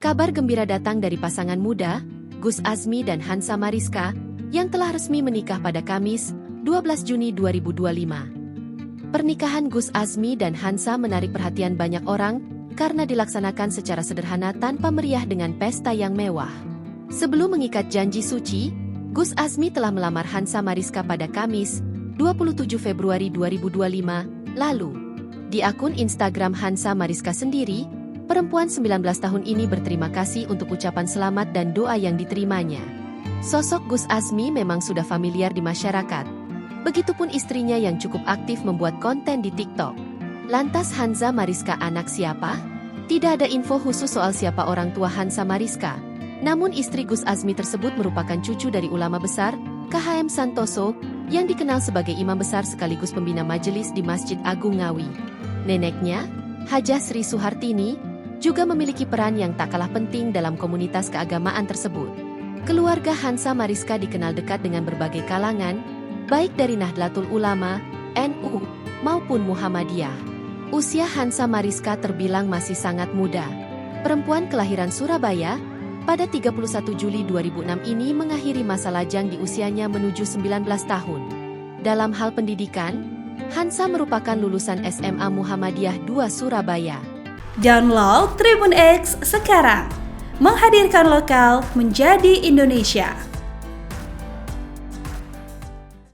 Kabar gembira datang dari pasangan muda, Gus Azmi dan Hansa Mariska, yang telah resmi menikah pada Kamis, 12 Juni 2025. Pernikahan Gus Azmi dan Hansa menarik perhatian banyak orang karena dilaksanakan secara sederhana tanpa meriah dengan pesta yang mewah. Sebelum mengikat janji suci, Gus Azmi telah melamar Hansa Mariska pada Kamis, 27 Februari 2025, lalu. Di akun Instagram Hansa Mariska sendiri, perempuan 19 tahun ini berterima kasih untuk ucapan selamat dan doa yang diterimanya. Sosok Gus Azmi memang sudah familiar di masyarakat. Begitupun istrinya yang cukup aktif membuat konten di TikTok. Lantas Hansa Mariska anak siapa? Tidak ada info khusus soal siapa orang tua Hansa Mariska. Namun istri Gus Azmi tersebut merupakan cucu dari ulama besar, KHM Santoso, yang dikenal sebagai imam besar sekaligus pembina majelis di Masjid Agung Ngawi. Neneknya, Hajah Sri Suhartini, juga memiliki peran yang tak kalah penting dalam komunitas keagamaan tersebut. Keluarga Hansa Mariska dikenal dekat dengan berbagai kalangan, baik dari Nahdlatul Ulama, NU, maupun Muhammadiyah. Usia Hansa Mariska terbilang masih sangat muda. Perempuan kelahiran Surabaya, pada 31 Juli 2006 ini mengakhiri masa lajang di usianya menuju 19 tahun. Dalam hal pendidikan, Hansa merupakan lulusan SMA Muhammadiyah II Surabaya. Download Tribun X sekarang, menghadirkan lokal menjadi Indonesia.